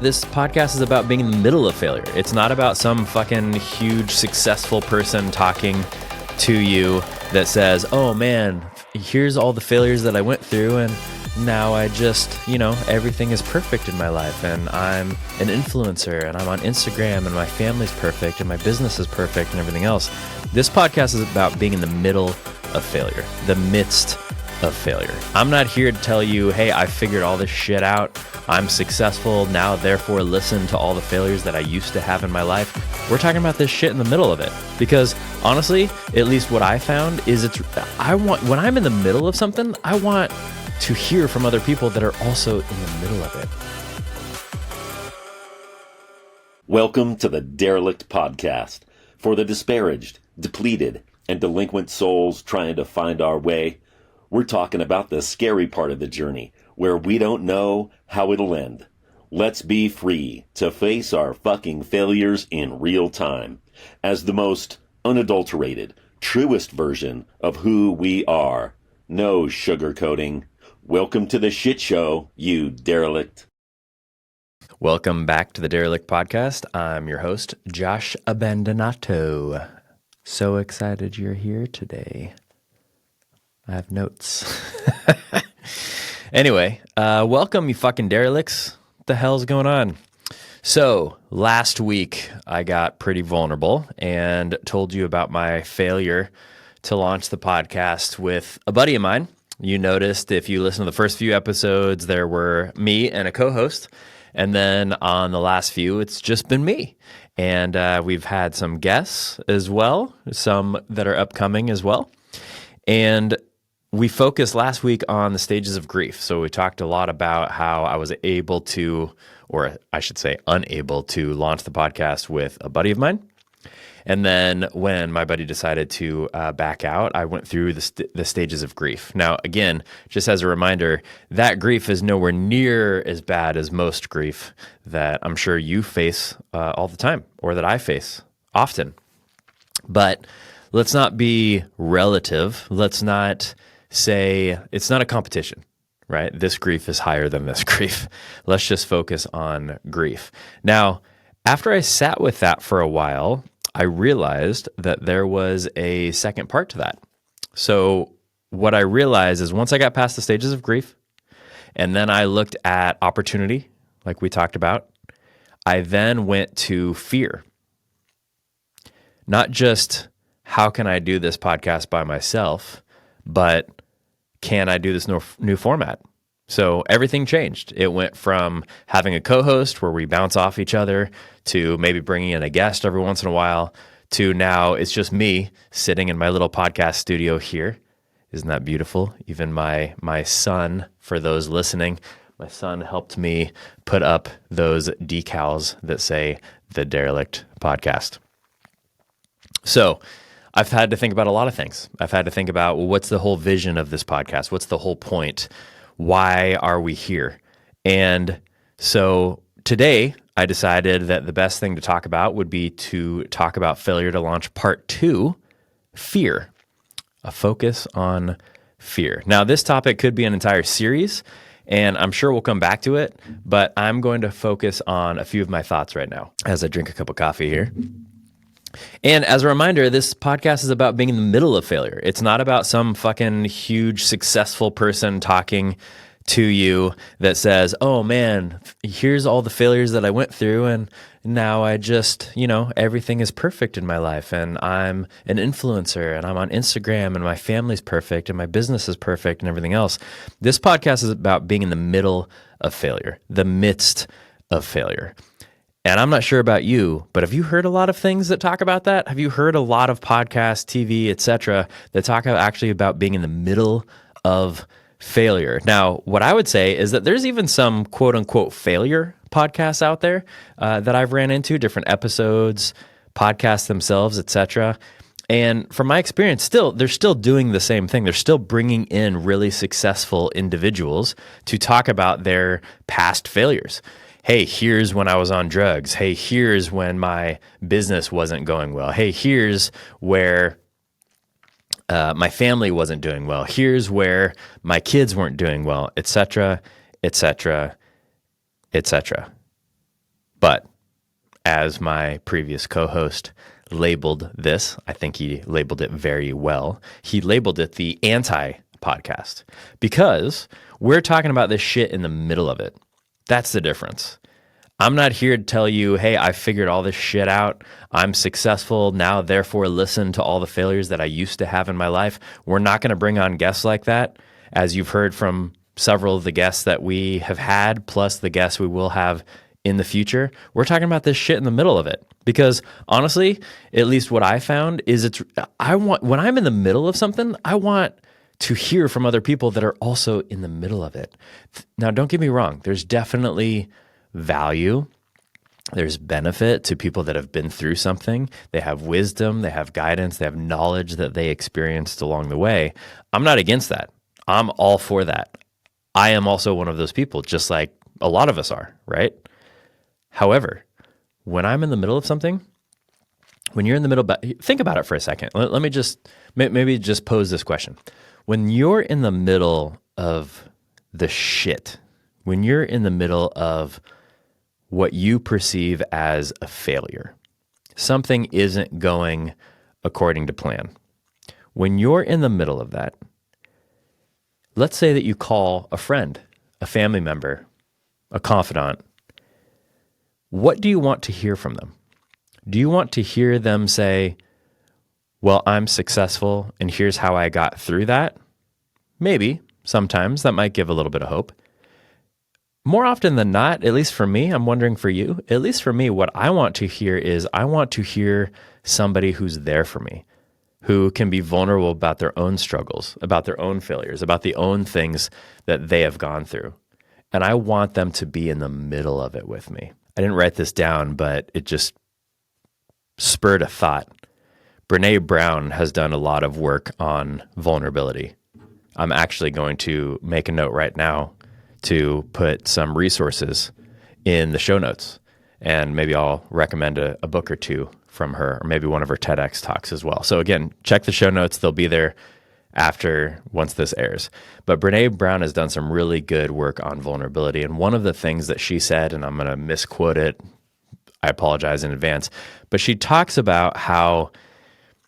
This podcast is about being in the middle of failure. It's not about some fucking huge successful person talking to you that says, oh man, here's all the failures that I went through and now I just, everything is perfect in my life and I'm an influencer and I'm on Instagram and my family's perfect and my business is perfect and everything else. This podcast is about being in the middle of failure, the midst of failure. I'm not here to tell you, hey, I figured all this shit out. I'm successful now, therefore listen to all the failures that I used to have in my life. We're talking about this shit in the middle of it because honestly, at least what I found is when I'm in the middle of something, I want to hear from other people that are also in the middle of it. Welcome to the Derelict Podcast. For the disparaged, depleted, and delinquent souls trying to find our way, we're talking about the scary part of the journey, where we don't know how it'll end. Let's be free to face our fucking failures in real time, as the most unadulterated, truest version of who we are. No sugarcoating. Welcome to the shit show, you derelict. Welcome back to the Derelict Podcast. I'm your host, Josh Abandonato. So excited you're here today. I have notes. Anyway, welcome, you fucking derelicts. What the hell's going on? So, last week, I got pretty vulnerable and told you about my failure to launch the podcast with a buddy of mine. You noticed if you listen to the first few episodes, there were me and a co-host. And then on the last few, it's just been me. And we've had some guests as well, some that are upcoming as well. And we focused last week on the stages of grief. So we talked a lot about how I was able to, or I should say unable to, launch the podcast with a buddy of mine. And then when my buddy decided to back out, I went through the stages of grief. Now, again, just as a reminder, that grief is nowhere near as bad as most grief that I'm sure you face all the time, or that I face often. But let's not be relative. Let's not say it's not a competition, right? This grief is higher than this grief. Let's just focus on grief. Now, after I sat with that for a while, I realized that there was a second part to that. So what I realized is once I got past the stages of grief, and then I looked at opportunity, like we talked about, I then went to fear. Not just how can I do this podcast by myself, but can I do this new format? So everything changed. It went from having a co-host where we bounce off each other to maybe bringing in a guest every once in a while to now it's just me sitting in my little podcast studio here. Isn't that beautiful? Even my son, for those listening, my son helped me put up those decals that say the Derelict Podcast. So I've had to think about a lot of things. I've had to think about, well, what's the whole vision of this podcast? What's the whole point? Why are we here? And so today I decided that the best thing to talk about would be to talk about failure to launch part 2, fear, a focus on fear. Now, this topic could be an entire series, and I'm sure we'll come back to it, but I'm going to focus on a few of my thoughts right now as I drink a cup of coffee here. And as a reminder, this podcast is about being in the middle of failure. It's not about some fucking huge successful person talking to you that says, oh man, here's all the failures that I went through and now I just, everything is perfect in my life and I'm an influencer and I'm on Instagram and my family's perfect and my business is perfect and everything else. This podcast is about being in the middle of failure, the midst of failure. And I'm not sure about you, but have you heard a lot of things that talk about that? Have you heard a lot of podcasts, TV, etc., that talk actually about being in the middle of failure? Now, what I would say is that there's even some quote unquote failure podcasts out there that I've ran into, different episodes, podcasts themselves, etc. And from my experience, they're still doing the same thing. They're still bringing in really successful individuals to talk about their past failures. Hey, here's when I was on drugs. Hey, here's when my business wasn't going well. Hey, here's where my family wasn't doing well. Here's where my kids weren't doing well, etc., etc., etc. But as my previous co-host labeled this, I think he labeled it very well. He labeled it the anti-podcast because we're talking about this shit in the middle of it. That's the difference. I'm not here to tell you, hey, I figured all this shit out. I'm successful now, therefore listen to all the failures that I used to have in my life. We're not going to bring on guests like that, as you've heard from several of the guests that we have had, plus the guests we will have in the future. We're talking about this shit in the middle of it. Because honestly, at least what I found is when I'm in the middle of something, I want to hear from other people that are also in the middle of it. Now, don't get me wrong. There's definitely value. There's benefit to people that have been through something. They have wisdom, they have guidance, they have knowledge that they experienced along the way. I'm not against that. I'm all for that. I am also one of those people, just like a lot of us are, right? However, when I'm in the middle of something, when you're in the middle, think about it for a second. Let me maybe just pose this question. When you're in the middle of the shit, when you're in the middle of what you perceive as a failure, something isn't going according to plan. When you're in the middle of that, let's say that you call a friend, a family member, a confidant. What do you want to hear from them? Do you want to hear them say, well, I'm successful and here's how I got through that? Maybe, sometimes that might give a little bit of hope. More often than not, at least for me, I'm wondering for you, at least for me, what I want to hear is I want to hear somebody who's there for me, who can be vulnerable about their own struggles, about their own failures, about the own things that they have gone through. And I want them to be in the middle of it with me. I didn't write this down, but it just spurred a thought. Brené Brown has done a lot of work on vulnerability. I'm actually going to make a note right now to put some resources in the show notes. And maybe I'll recommend a book or two from her, or maybe one of her TEDx talks as well. So again, check the show notes. They'll be there once this airs. But Brené Brown has done some really good work on vulnerability. And one of the things that she said, and I'm going to misquote it, I apologize in advance, but she talks about how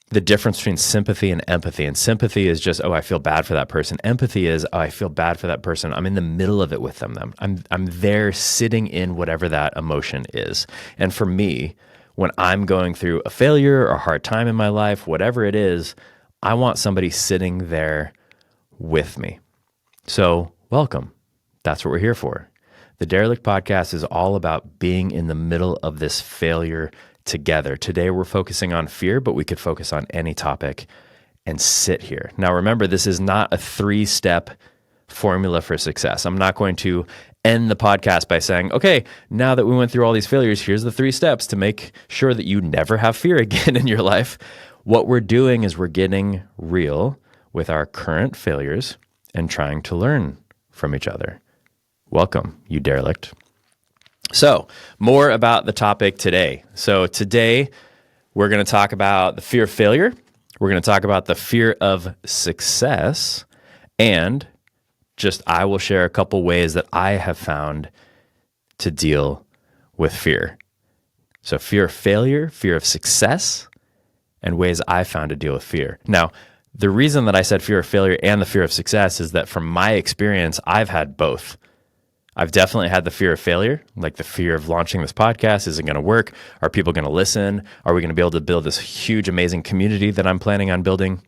the difference between sympathy and empathy. And sympathy is just, oh, I feel bad for that person. Empathy is, oh, I feel bad for that person. I'm in the middle of it with them. I'm there sitting in whatever that emotion is. And for me, when I'm going through a failure or a hard time in my life, whatever it is, I want somebody sitting there with me. So welcome. That's what we're here for. The Derelict Podcast is all about being in the middle of this failure together. Today we're focusing on fear, but we could focus on any topic and sit here. Now remember, this is not a 3-step formula for success. I'm not going to end the podcast by saying, okay, now that we went through all these failures, here's the 3 steps to make sure that you never have fear again in your life. What we're doing is we're getting real with our current failures and trying to learn from each other. Welcome, you derelict. So, more about the topic today. So today, we're going to talk about the fear of failure. We're going to talk about the fear of success. And I will share a couple ways that I have found to deal with fear. So fear of failure, fear of success, and ways I found to deal with fear. Now, the reason that I said fear of failure and the fear of success is that from my experience, I've had both. I've definitely had the fear of failure, like the fear of launching this podcast. Is it going to work? Are people going to listen? Are we going to be able to build this huge, amazing community that I'm planning on building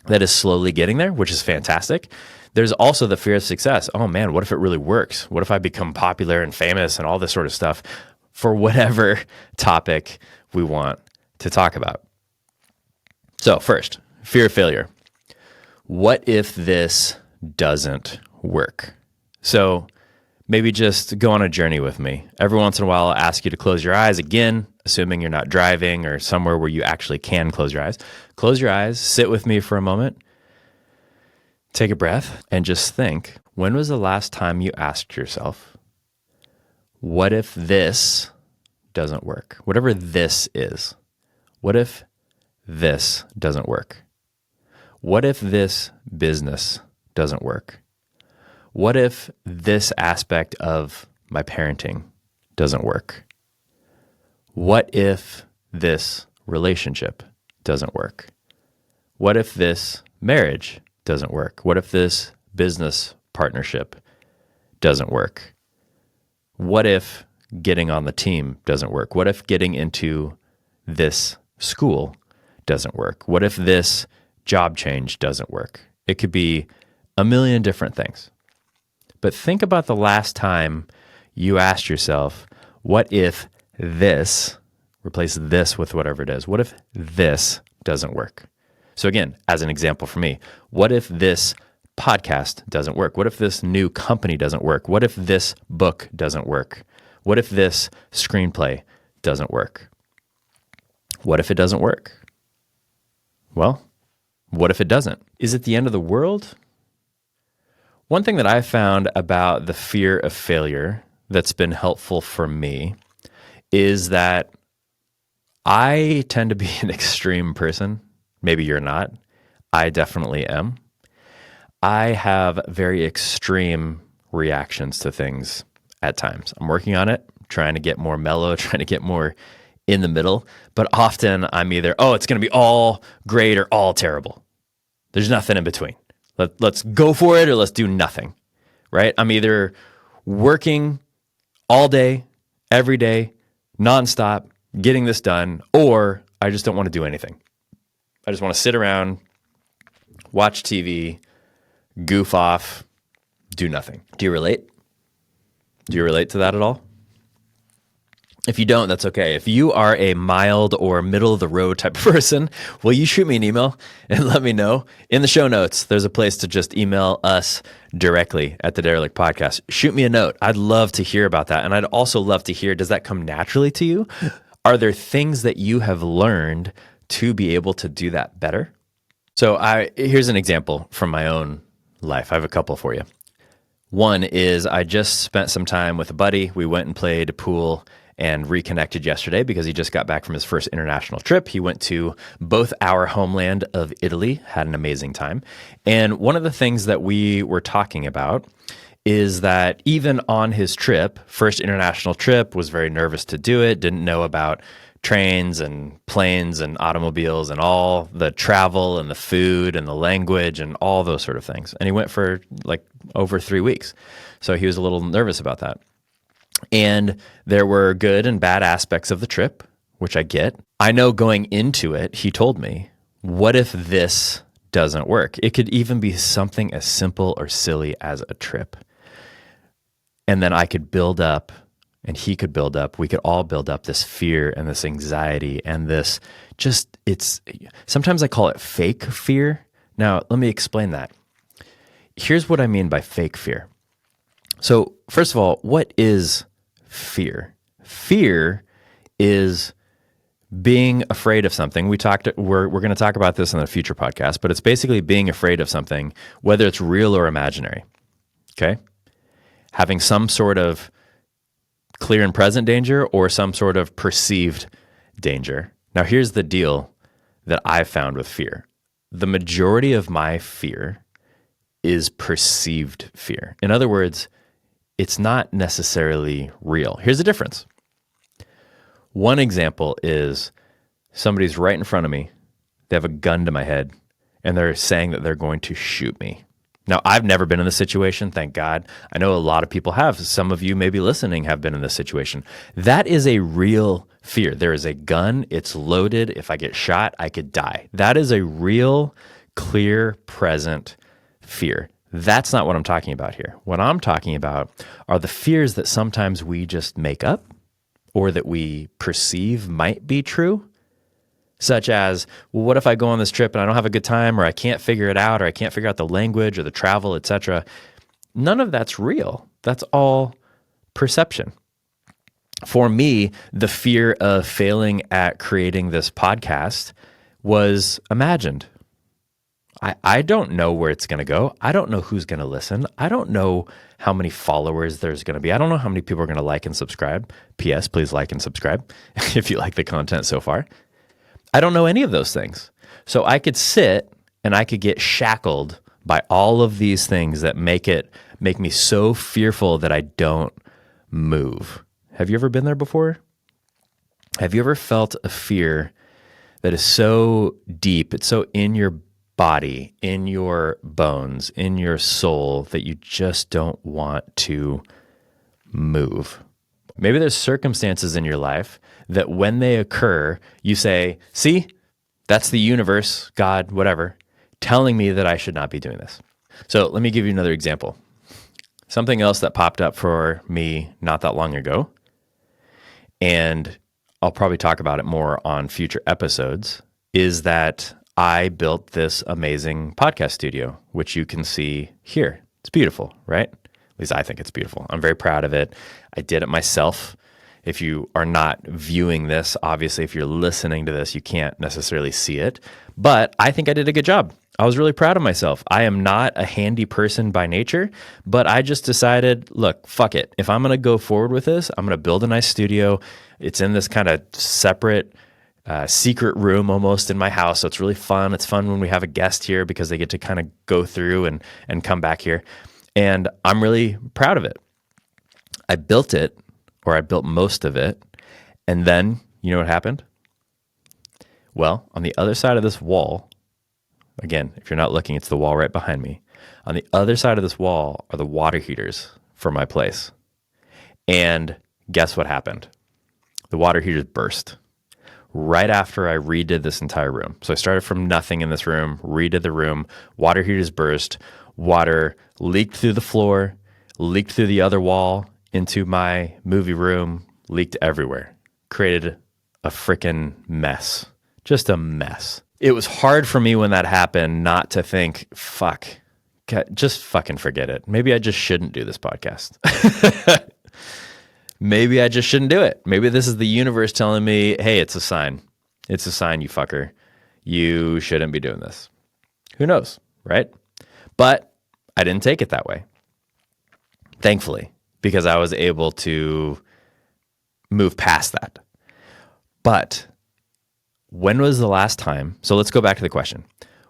that is slowly getting there, which is fantastic? There's also the fear of success. Oh man, what if it really works? What if I become popular and famous and all this sort of stuff for whatever topic we want to talk about? So first, fear of failure. What if this doesn't work? So maybe just go on a journey with me. Every once in a while, I'll ask you to close your eyes again, assuming you're not driving or somewhere where you actually can close your eyes. Close your eyes, sit with me for a moment, take a breath, and just think, when was the last time you asked yourself, what if this doesn't work? Whatever this is, what if this doesn't work? What if this business doesn't work? What if this aspect of my parenting doesn't work? What if this relationship doesn't work? What if this marriage doesn't work? What if this business partnership doesn't work? What if getting on the team doesn't work? What if getting into this school doesn't work? What if this job change doesn't work? It could be a million different things. But think about the last time you asked yourself, what if this, replace this with whatever it is, what if this doesn't work? So again, as an example for me, what if this podcast doesn't work? What if this new company doesn't work? What if this book doesn't work? What if this screenplay doesn't work? What if it doesn't work? Well, what if it doesn't? Is it the end of the world? One thing that I found about the fear of failure that's been helpful for me is that I tend to be an extreme person. Maybe you're not. I definitely am. I have very extreme reactions to things at times. I'm working on it, trying to get more mellow, trying to get more in the middle. But often I'm either, it's going to be all great or all terrible. There's nothing in between. Let's go for it or let's do nothing, right? I'm either working all day, every day, nonstop, getting this done, or I just don't want to do anything. I just want to sit around, watch TV, goof off, do nothing. Do you relate? Do you relate to that at all? If you don't, that's okay. If you are a mild or middle of the road type of person, will you shoot me an email and let me know? In the show notes, there's a place to just email us directly at the Derelict Podcast. Shoot me a note. I'd love to hear about that. And I'd also love to hear, does that come naturally to you? Are there things that you have learned to be able to do that better? So here's an example from my own life. I have a couple for you. One is I just spent some time with a buddy. We went and played pool and reconnected yesterday because he just got back from his first international trip. He went to both our homeland of Italy, had an amazing time. And one of the things that we were talking about is that even on his trip, first international trip, was very nervous to do it, didn't know about trains and planes and automobiles and all the travel and the food and the language and all those sort of things. And he went for like over 3 weeks. So he was a little nervous about that. And there were good and bad aspects of the trip, which I get. I know going into it, he told me, what if this doesn't work? It could even be something as simple or silly as a trip. And then I could build up, and he could build up, we could all build up this fear and this anxiety and this sometimes I call it fake fear. Now, let me explain that. Here's what I mean by fake fear. So first of all, what is fear? Fear is being afraid of something. We're going to talk about this in a future podcast, but it's basically being afraid of something, whether it's real or imaginary. Okay? Having some sort of clear and present danger or some sort of perceived danger. Now, here's the deal that I've found with fear. The majority of my fear is perceived fear. In other words, it's not necessarily real. Here's the difference. One example is somebody's right in front of me. They have a gun to my head, and they're saying that they're going to shoot me. Now, I've never been in this situation, thank God. I know a lot of people have. Some of you maybe listening have been in this situation. That is a real fear. There is a gun. It's loaded. If I get shot, I could die. That is a real, clear, present fear. That's not what I'm talking about here. What I'm talking about are the fears that sometimes we just make up or that we perceive might be true, such as, well, what if I go on this trip and I don't have a good time, or I can't figure it out, or I can't figure out the language or the travel, etc. None of that's real. That's all perception. For me, the fear of failing at creating this podcast was imagined. I don't know where it's going to go. I don't know who's going to listen. I don't know how many followers there's going to be. I don't know how many people are going to like and subscribe. P.S. Please like and subscribe if you like the content so far. I don't know any of those things. So I could sit and I could get shackled by all of these things that make me so fearful that I don't move. Have you ever been there before? Have you ever felt a fear that is so deep, it's so in your body, in your bones, in your soul, that you just don't want to move? Maybe there's circumstances in your life that when they occur, you say, see, that's the universe, God, whatever, telling me that I should not be doing this. So let me give you another example. Something else that popped up for me not that long ago, and I'll probably talk about it more on future episodes, is that I built this amazing podcast studio, which you can see here. It's beautiful, right? At least I think it's beautiful. I'm very proud of it. I did it myself. If you are not viewing this, obviously, if you're listening to this, you can't necessarily see it. But I think I did a good job. I was really proud of myself. I am not a handy person by nature, but I just decided, look, fuck it. If I'm going to go forward with this, I'm going to build a nice studio. It's in this kind of separate secret room almost in my house. So it's really fun. It's fun when we have a guest here because they get to kind of go through and come back here. And I'm really proud of it. I built it, or I built most of it. And then, you know what happened? Well, on the other side of this wall, again, if you're not looking, it's the wall right behind me. On the other side of this wall are the water heaters for my place. And guess what happened? The water heaters burst right after I redid this entire room. So I started from nothing in this room, redid the room, water heaters burst, water leaked through the floor, leaked through the other wall into my movie room, leaked everywhere, created a freaking mess, just a mess. It was hard for me when that happened not to think, fuck, God, just fucking forget it. Maybe I just shouldn't do this podcast. Maybe I just shouldn't do it. Maybe this is the universe telling me, hey, it's a sign. It's a sign, you fucker. You shouldn't be doing this. Who knows, right? But I didn't take it that way, thankfully, because I was able to move past that. But when was the last time? So let's go back to the question.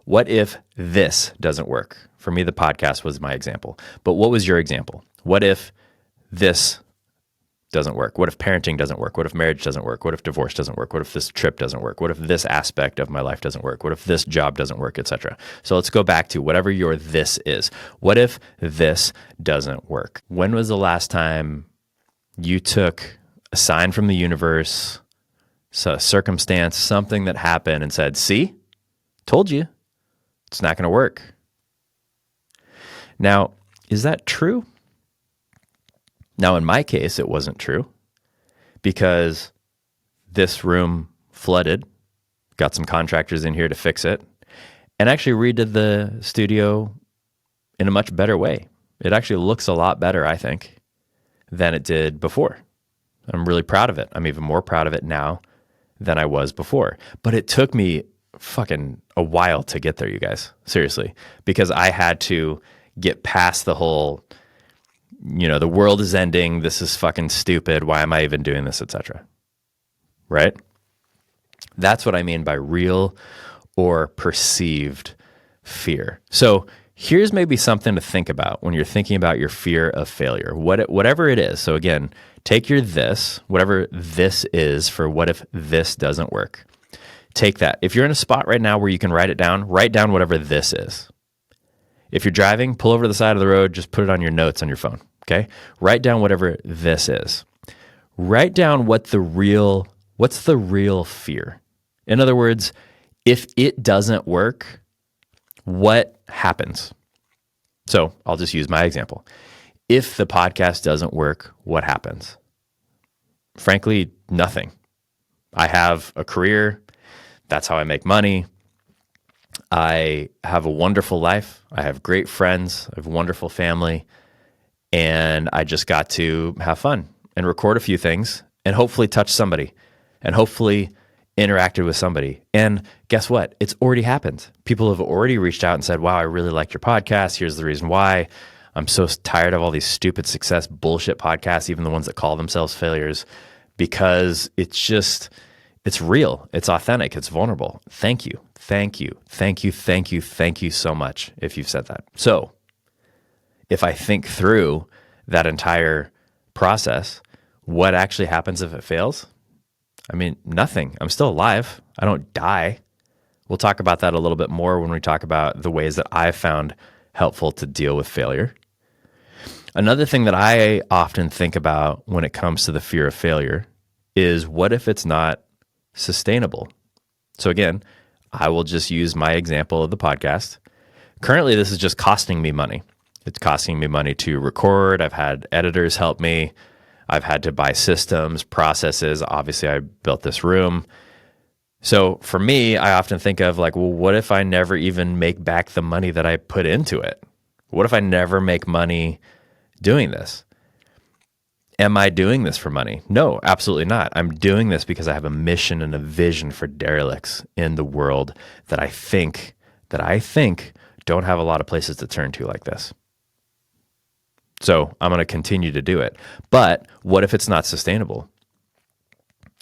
What if this doesn't work? For me, the podcast was my example. But what was your example? What if this doesn't work? What if parenting doesn't work? What if marriage doesn't work? What if divorce doesn't work? What if this trip doesn't work? What if this aspect of my life doesn't work? What if this job doesn't work, etc.? So let's go back to whatever your this is. What if this doesn't work? When was the last time you took a sign from the universe, so a circumstance, something that happened, and said, see, told you, it's not going to work? Now, is that true? Now, in my case, it wasn't true because this room flooded, got some contractors in here to fix it, and actually redid the studio in a much better way. It actually looks a lot better, I think, than it did before. I'm really proud of it. I'm even more proud of it now than I was before. But it took me fucking a while to get there, you guys. Seriously. Because I had to get past the whole, the world is ending. This is fucking stupid. Why am I even doing this, etc. Right? That's what I mean by real or perceived fear. So here's maybe something to think about when you're thinking about your fear of failure, whatever it is. So again, take your this, whatever this is for what if this doesn't work. Take that. If you're in a spot right now where you can write down whatever this is. If you're driving, pull over to the side of the road, just put it on your notes on your phone, okay? Write down whatever this is. Write down what's the real fear. In other words, if it doesn't work, what happens? So I'll just use my example. If the podcast doesn't work, what happens? Frankly, nothing. I have a career. That's how I make money. I have a wonderful life. I have great friends. I have a wonderful family. And I just got to have fun and record a few things and hopefully touch somebody and hopefully interacted with somebody. And guess what? It's already happened. People have already reached out and said, wow, I really like your podcast. Here's the reason why. I'm so tired of all these stupid success bullshit podcasts, even the ones that call themselves failures, because it's real. It's authentic. It's vulnerable. Thank you. Thank you. Thank you. Thank you. Thank you so much if you've said that. So if I think through that entire process, what actually happens if it fails? I mean, nothing. I'm still alive. I don't die. We'll talk about that a little bit more when we talk about the ways that I've found helpful to deal with failure. Another thing that I often think about when it comes to the fear of failure is, what if it's not sustainable? So again, I will just use my example of the podcast. Currently, this is just costing me money. It's costing me money to record. I've had editors help me. I've had to buy systems, processes. Obviously, I built this room. So for me, I often think of like, well, what if I never even make back the money that I put into it? What if I never make money doing this? Am I doing this for money? No, absolutely not. I'm doing this because I have a mission and a vision for derelicts in the world that I think don't have a lot of places to turn to like this. So I'm going to continue to do it. But what if it's not sustainable?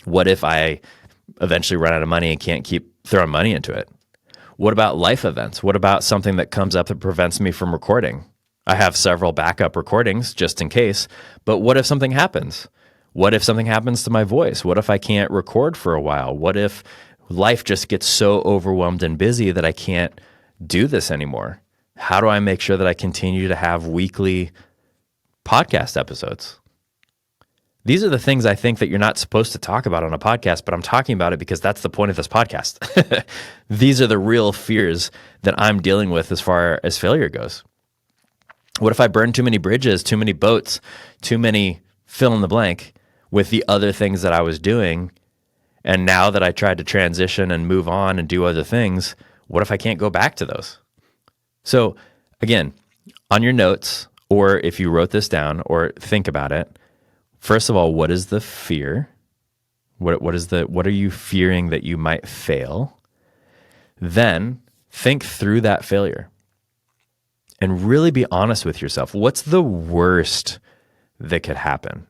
What if I eventually run out of money and can't keep throwing money into it? What about life events? What about something that comes up that prevents me from recording? I have several backup recordings just in case, but what if something happens? What if something happens to my voice? What if I can't record for a while? What if life just gets so overwhelmed and busy that I can't do this anymore? How do I make sure that I continue to have weekly podcast episodes? These are the things I think that you're not supposed to talk about on a podcast, but I'm talking about it because that's the point of this podcast. These are the real fears that I'm dealing with as far as failure goes. What if I burn too many bridges, too many boats, too many fill in the blank with the other things that I was doing? And now that I tried to transition and move on and do other things, what if I can't go back to those? So again, on your notes, or if you wrote this down or think about it, first of all, what is the fear? What are you fearing that you might fail? Then think through that failure and really be honest with yourself. What's the worst that could happen?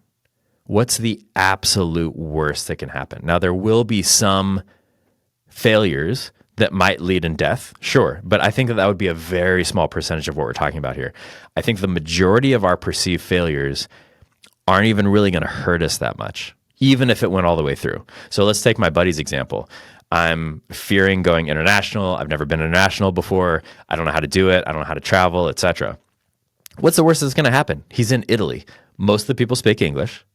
What's the absolute worst that can happen? Now, there will be some failures that might lead in death, sure, but I think that would be a very small percentage of what we're talking about here. I think the majority of our perceived failures aren't even really going to hurt us that much, even if it went all the way through. So let's take my buddy's example. I'm fearing going international. I've never been international before. I don't know how to do it. I don't know how to travel, etc. What's the worst that's going to happen? He's in Italy. Most of the people speak English.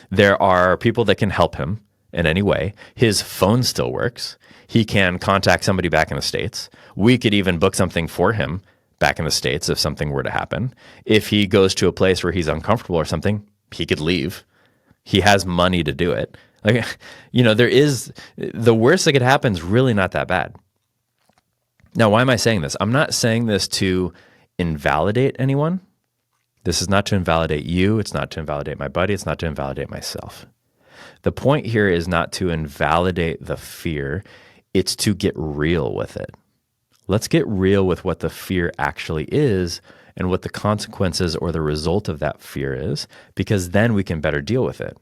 There are people that can help him in any way. His phone still works. He can contact somebody back in the States. We could even book something for him back in the States if something were to happen. If he goes to a place where he's uncomfortable or something, he could leave. He has money to do it. Like, there is, the worst that could happen is really not that bad. Now, why am I saying this? I'm not saying this to invalidate anyone. This is not to invalidate you. It's not to invalidate my buddy. It's not to invalidate myself. The point here is not to invalidate the fear. It's to get real with it. Let's get real with what the fear actually is and what the consequences or the result of that fear is, because then we can better deal with it.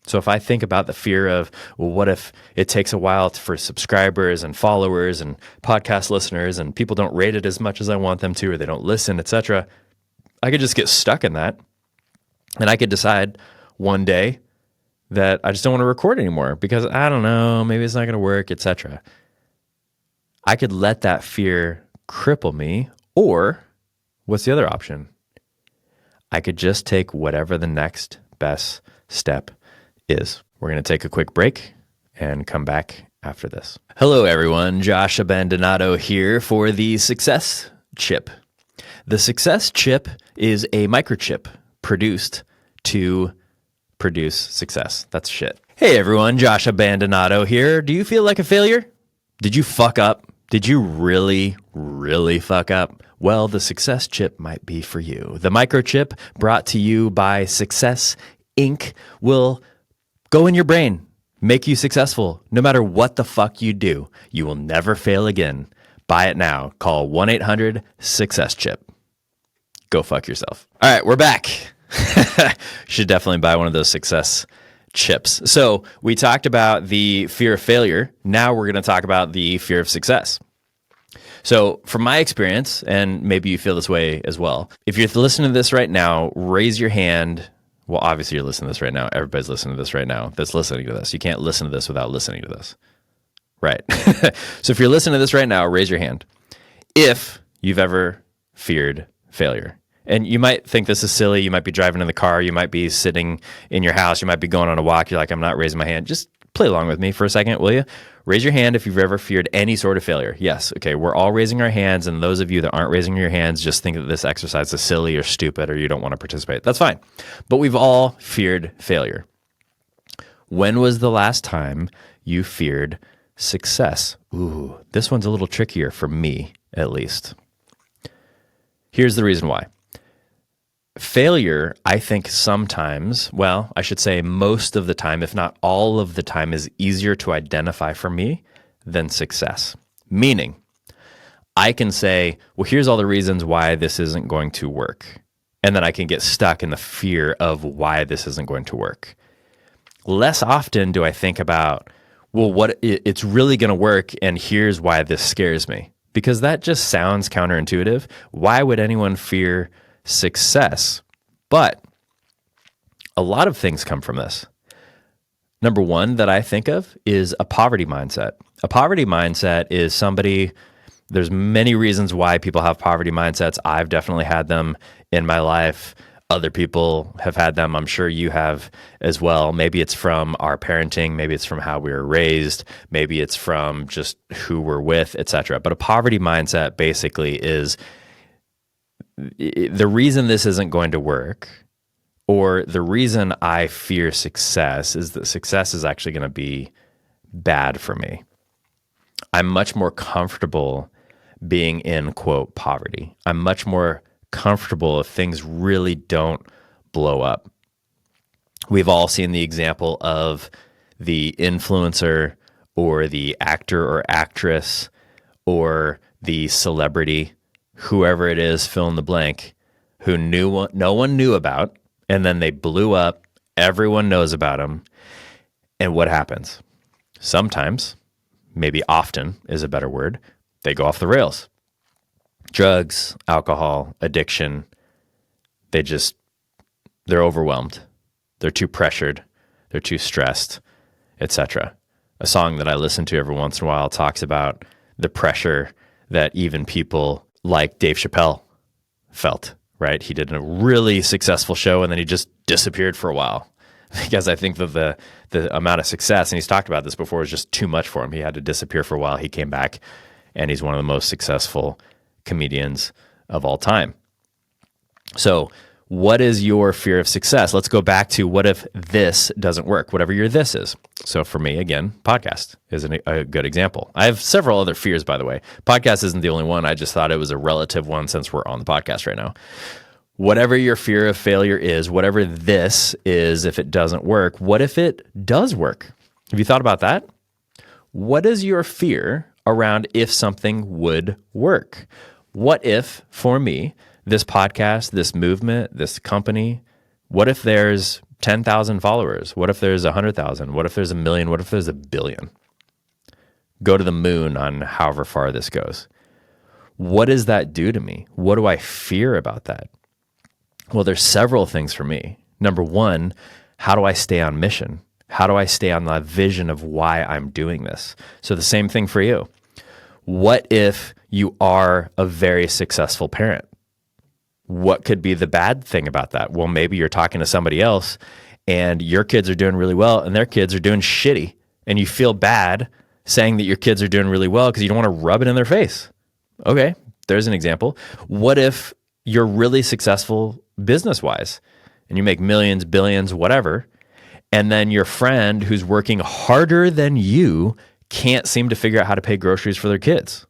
So if I think about the fear of, well, what if it takes a while for subscribers and followers and podcast listeners and people don't rate it as much as I want them to, or they don't listen, etc., I could just get stuck in that. And I could decide one day that I just don't want to record anymore because I don't know, maybe it's not going to work, etc. I could let that fear cripple me, or what's the other option? I could just take whatever the next best step is. We're going to take a quick break and come back after this. Hello, everyone. Josh Abandonado here for the Success Chip. The Success Chip is a microchip produced to produce success. That's shit. Hey, everyone. Josh Abandonado here. Do you feel like a failure? Did you fuck up? Did you really, really fuck up? Well, the Success Chip might be for you. The microchip brought to you by Success Inc. will go in your brain, make you successful. No matter what the fuck you do, you will never fail again. Buy it now. Call 1-800-SUCCESS-CHIP. Go fuck yourself. All right, we're back. Should definitely buy one of those success chips. So we talked about the fear of failure. Now we're going to talk about the fear of success. So from my experience, and maybe you feel this way as well, if you're listening to this right now, raise your hand Well, obviously you're listening to this right now. Everybody's listening to this right now that's listening to this. You can't listen to this without listening to this. Right. So if you're listening to this right now, raise your hand if you've ever feared failure. And you might think this is silly. You might be driving in the car. You might be sitting in your house. You might be going on a walk. You're like, I'm not raising my hand. Just play along with me for a second, will you? Raise your hand if you've ever feared any sort of failure. Yes. Okay. We're all raising our hands. And those of you that aren't raising your hands just think that this exercise is silly or stupid or you don't want to participate. That's fine. But we've all feared failure. When was the last time you feared success? Ooh, this one's a little trickier for me, at least. Here's the reason why. Failure, I think sometimes, well, I should say most of the time, if not all of the time, is easier to identify for me than success. Meaning, I can say, well, here's all the reasons why this isn't going to work. And then I can get stuck in the fear of why this isn't going to work. Less often do I think about, well, what it's really going to work, and here's why this scares me. Because that just sounds counterintuitive. Why would anyone fear success? But a lot of things come from this. Number one that I think of is a poverty mindset. A poverty mindset is there's many reasons why people have poverty mindsets. I've definitely had them in my life. Other people have had them. I'm sure you have as well. Maybe it's from our parenting. Maybe it's from how we were raised. Maybe it's from just who we're with, etc. But a poverty mindset basically is the reason this isn't going to work, or the reason I fear success, is that success is actually going to be bad for me. I'm much more comfortable being in, quote, poverty. I'm much more comfortable if things really don't blow up. We've all seen the example of the influencer or the actor or actress or the celebrity, whoever it is, fill in the blank, who no one knew about, and then they blew up. Everyone knows about them. And what happens? Sometimes, maybe often is a better word, they go off the rails. Drugs, alcohol, addiction, they're overwhelmed. They're too pressured. They're too stressed, etc. A song that I listen to every once in a while talks about the pressure that even people like Dave Chappelle felt, right? He did a really successful show and then he just disappeared for a while because I think that the amount of success, and he's talked about this before, was just too much for him. He had to disappear for a while. He came back and he's one of the most successful comedians of all time. So what is your fear of success? Let's go back to what if this doesn't work, whatever your this is. So for me, again, podcast is a good example. I have several other fears, by the way. Podcast isn't the only one. I just thought it was a relative one since we're on the podcast right now. Whatever your fear of failure is, whatever this is, if it doesn't work, what if it does work? Have you thought about that? What is your fear around if something would work? What if, for me, this podcast, this movement, this company, what if there's 10,000 followers? What if there's 100,000? What if there's 1 million? What if there's 1 billion? Go to the moon on however far this goes. What does that do to me? What do I fear about that? Well, there's several things for me. Number one, how do I stay on mission? How do I stay on the vision of why I'm doing this? So the same thing for you. What if you are a very successful parent? What could be the bad thing about that? Well, maybe you're talking to somebody else and your kids are doing really well and their kids are doing shitty. And you feel bad saying that your kids are doing really well because you don't want to rub it in their face. Okay, there's an example. What if you're really successful business-wise and you make millions, billions, whatever, and then your friend who's working harder than you can't seem to figure out how to pay groceries for their kids?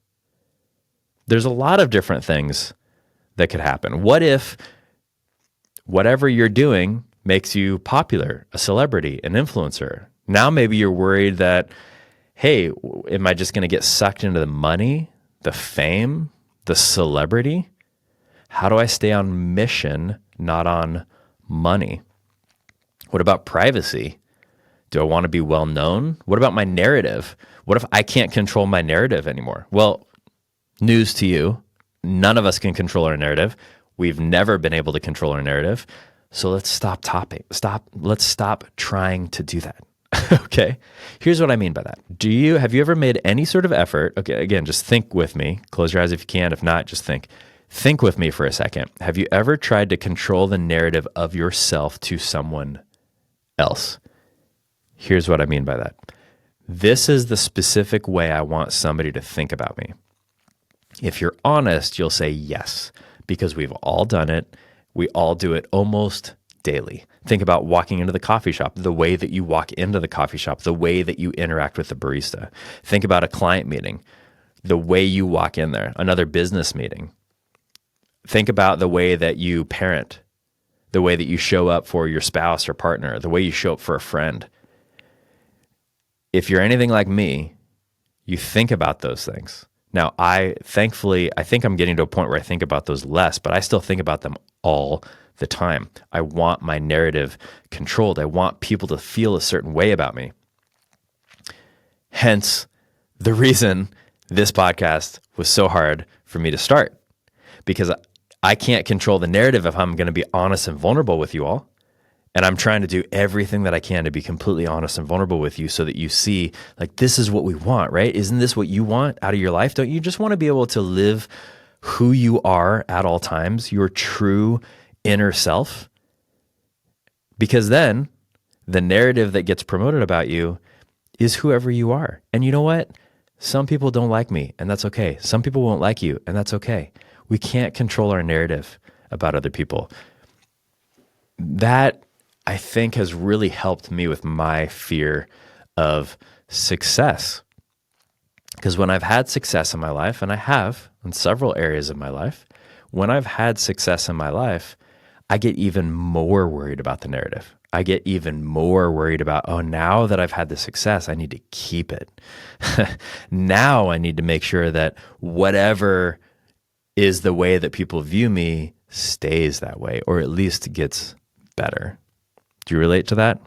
There's a lot of different things that could happen. What if whatever you're doing makes you popular, a celebrity, an influencer? Now maybe you're worried that, hey, am I just going to get sucked into the money, the fame, the celebrity? How do I stay on mission, not on money? What about privacy? Do I want to be well known? What about my narrative? What if I can't control my narrative anymore? Well, news to you, none of us can control our narrative. We've never been able to control our narrative. So let's stop let's stop trying to do that. Okay. Here's what I mean by that. Have you ever made any sort of effort? Okay. Again, just think with me. Close your eyes if you can. If not, just think. Think with me for a second. Have you ever tried to control the narrative of yourself to someone else? Here's what I mean by that. This is the specific way I want somebody to think about me. If you're honest, you'll say yes, because we've all done it. We all do it almost daily. Think about walking into the coffee shop, the way that you walk into the coffee shop, the way that you interact with the barista. Think about a client meeting, the way you walk in there, another business meeting. Think about the way that you parent, the way that you show up for your spouse or partner, the way you show up for a friend. If you're anything like me, you think about those things. Now, I think I'm getting to a point where I think about those less, but I still think about them all the time. I want my narrative controlled. I want people to feel a certain way about me. Hence, the reason this podcast was so hard for me to start, because I can't control the narrative if I'm going to be honest and vulnerable with you all. And I'm trying to do everything that I can to be completely honest and vulnerable with you so that you see, like, this is what we want, right? Isn't this what you want out of your life? Don't you just want to be able to live who you are at all times, your true inner self? Because then the narrative that gets promoted about you is whoever you are. And you know what? Some people don't like me, and that's okay. Some people won't like you, and that's okay. We can't control our narrative about other people. That, I think, has really helped me with my fear of success. Because when I've had success in my life, and I have in several areas of my life, when I've had success in my life, I get even more worried about the narrative. I get even more worried about, oh, now that I've had the success, I need to keep it. Now I need to make sure that whatever is the way that people view me stays that way, or at least gets better. Do you relate to that?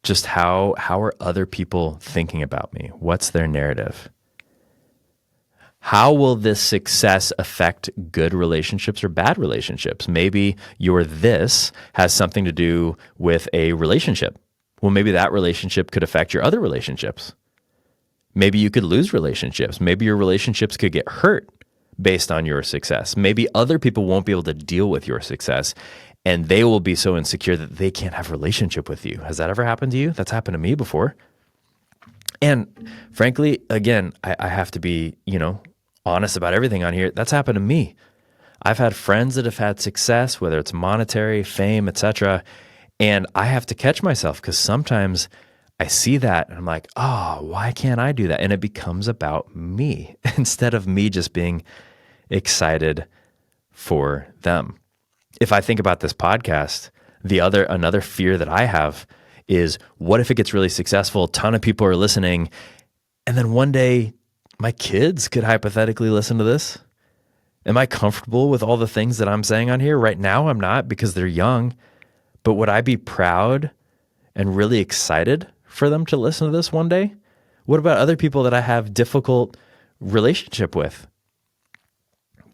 Just how are other people thinking about me? What's their narrative? How will this success affect good relationships or bad relationships? Maybe your this has something to do with a relationship. Well, maybe that relationship could affect your other relationships. Maybe you could lose relationships. Maybe your relationships could get hurt based on your success. Maybe other people won't be able to deal with your success, and they will be so insecure that they can't have a relationship with you. Has that ever happened to you? That's happened to me before. And frankly, again, I have to be, honest about everything on here. That's happened to me. I've had friends that have had success, whether it's monetary, fame, etc. And I have to catch myself because sometimes I see that and I'm like, oh, why can't I do that? And it becomes about me instead of me just being excited for them. If I think about this podcast, another fear that I have is, what if it gets really successful? A ton of people are listening, and then one day my kids could hypothetically listen to this. Am I comfortable with all the things that I'm saying on here? Right now, I'm not, because they're young. But would I be proud and really excited for them to listen to this one day? What about other people that I have difficult relationship with?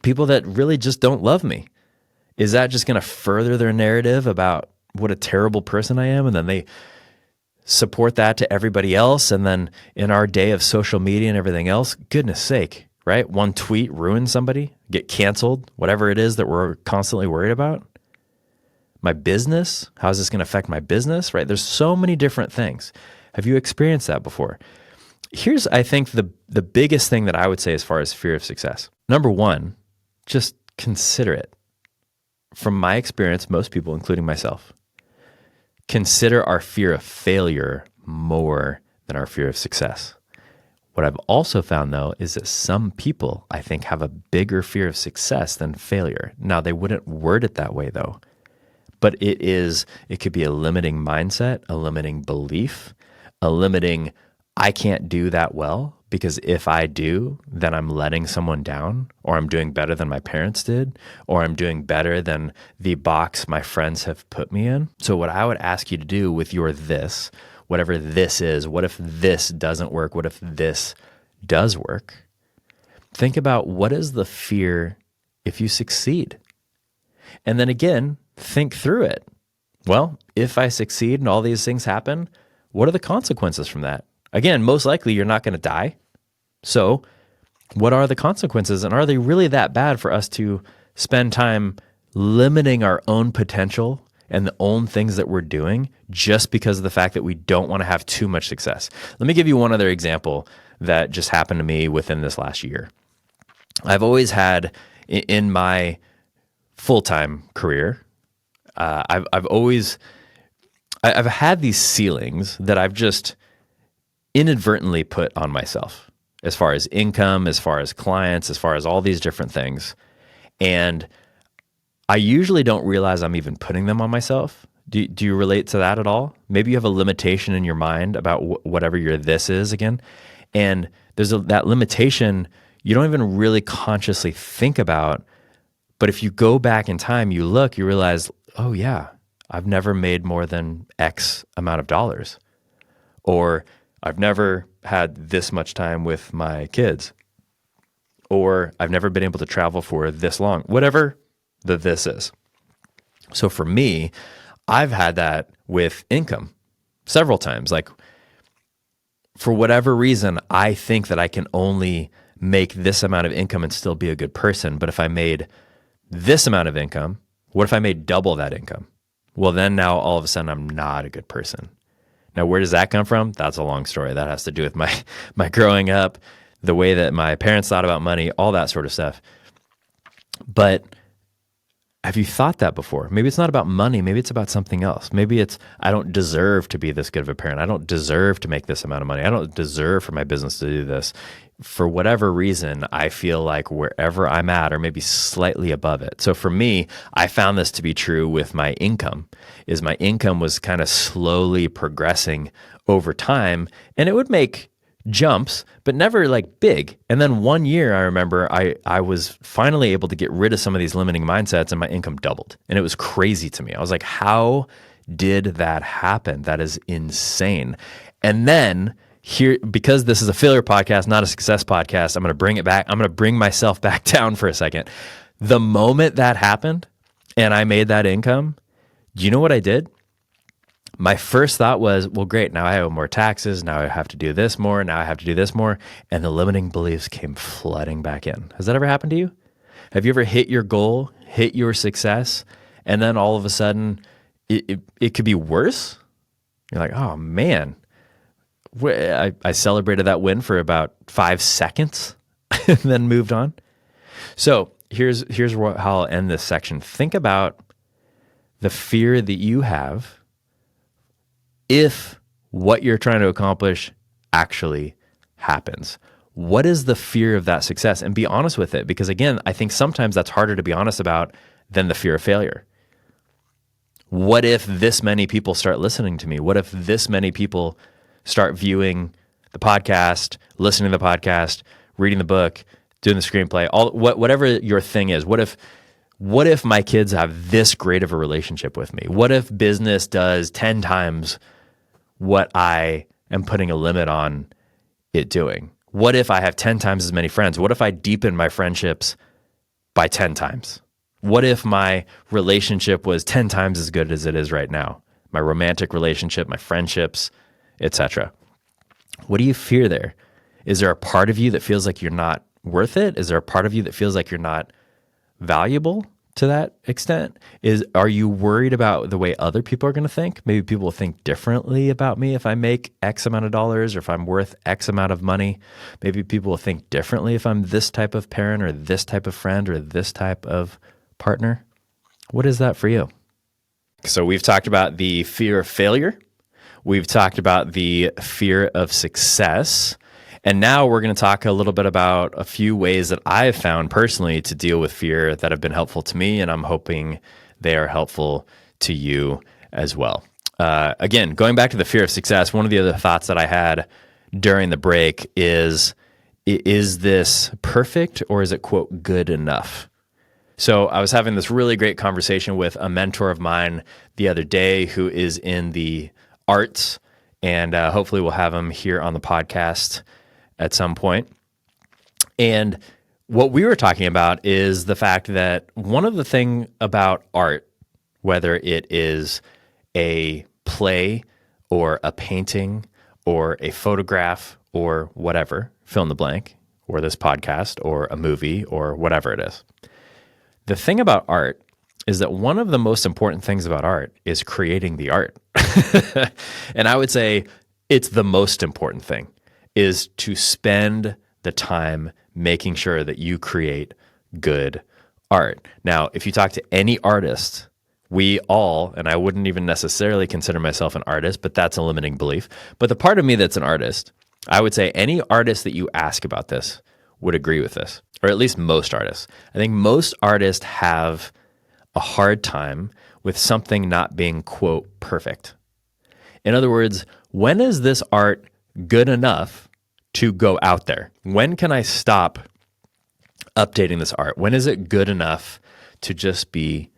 People that really just don't love me. Is that just going to further their narrative about what a terrible person I am? And then they support that to everybody else. And then in our day of social media and everything else, goodness sake, right? One tweet ruins somebody, get canceled, whatever it is that we're constantly worried about. My business, how is this going to affect my business, right? There's so many different things. Have you experienced that before? Here's, I think, the biggest thing that I would say as far as fear of success. Number one, just consider it. From my experience, most people, including myself, consider our fear of failure more than our fear of success. What I've also found, though, is that some people, I think, have a bigger fear of success than failure. Now, they wouldn't word it that way, though. But it could be a limiting mindset, a limiting belief, a limiting, I can't do that well, because if I do, then I'm letting someone down, or I'm doing better than my parents did, or I'm doing better than the box my friends have put me in. So what I would ask you to do with your this, whatever this is, what if this doesn't work? What if this does work? Think about, what is the fear if you succeed? And then again, think through it. Well, if I succeed and all these things happen, what are the consequences from that? Again, most likely you're not going to die. So what are the consequences? And are they really that bad for us to spend time limiting our own potential and the own things that we're doing just because of the fact that we don't want to have too much success? Let me give you one other example that just happened to me within this last year. I've always had in my full-time career, I've had these ceilings that I've just inadvertently put on myself as far as income, as far as clients, as far as all these different things. And I usually don't realize I'm even putting them on myself. Do you relate to that at all? Maybe you have a limitation in your mind about whatever your this is again. And there's that limitation you don't even really consciously think about. But if you go back in time, you look, you realize, oh yeah, I've never made more than X amount of dollars. Or I've never had this much time with my kids. Or I've never been able to travel for this long. Whatever this is. So for me, I've had that with income several times. Like, for whatever reason, I think that I can only make this amount of income and still be a good person. But if I made this amount of income, what if I made double that income? Well, then now all of a sudden I'm not a good person. Now, where does that come from? That's a long story. That has to do with my growing up, the way that my parents thought about money, all that sort of stuff. But have you thought that before? Maybe it's not about money. Maybe it's about something else. Maybe it's, I don't deserve to be this good of a parent. I don't deserve to make this amount of money. I don't deserve for my business to do this. For whatever reason, I feel like wherever I'm at, or maybe slightly above it. So for me, I found this to be true with my income, is my income was kind of slowly progressing over time, and it would make jumps, but never like big. And then one year, I remember I was finally able to get rid of some of these limiting mindsets, and my income doubled. And it was crazy to me. I was like, how did that happen? That is insane. And then here, because this is a failure podcast, not a success podcast, I'm going to bring it back. I'm going to bring myself back down for a second. The moment that happened and I made that income, do you know what I did? My first thought was, well, great. Now I owe more taxes. Now I have to do this more. Now I have to do this more. And the limiting beliefs came flooding back in. Has that ever happened to you? Have you ever hit your goal, hit your success, and then all of a sudden it could be worse? You're like, oh man, I celebrated that win for about 5 seconds and then moved on. So here's how I'll end this section. Think about the fear that you have if what you're trying to accomplish actually happens. What is the fear of that success? And be honest with it. Because again, I think sometimes that's harder to be honest about than the fear of failure. What if this many people start listening to me? What if this many people start viewing the podcast, listening to the podcast, reading the book, doing the screenplay, whatever your thing is? What if my kids have this great of a relationship with me? What if business does 10 times what I am putting a limit on it doing? What if I have 10 times as many friends? What if I deepen my friendships by 10 times? What if my relationship was 10 times as good as it is right now? My romantic relationship, my friendships, etc. What do you fear there? Is there a part of you that feels like you're not worth it? Is there a part of you that feels like you're not valuable to that extent? Are you worried about the way other people are going to think? Maybe people will think differently about me if I make X amount of dollars, or if I'm worth X amount of money. Maybe people will think differently if I'm this type of parent, or this type of friend, or this type of partner. What is that for you? So we've talked about the fear of failure. We've talked about the fear of success. And now we're going to talk a little bit about a few ways that I've found personally to deal with fear that have been helpful to me, and I'm hoping they are helpful to you as well. Again, going back to the fear of success, one of the other thoughts that I had during the break is this perfect, or is it, quote, good enough? So I was having this really great conversation with a mentor of mine the other day who is in the arts, and hopefully we'll have him here on the podcast at some point. And what we were talking about is the fact that one of the things about art, whether it is a play or a painting or a photograph or whatever, fill in the blank, or this podcast or a movie or whatever it is. The thing about art is that one of the most important things about art is creating the art. And I would say it's the most important thing, is to spend the time making sure that you create good art. Now, if you talk to any artist, we all, and I wouldn't even necessarily consider myself an artist, but that's a limiting belief. But the part of me that's an artist, I would say any artist that you ask about this would agree with this, or at least most artists. I think most artists have a hard time with something not being, quote, perfect. In other words, when is this art good enough to go out there? When can I stop updating this art? When is it good enough to just be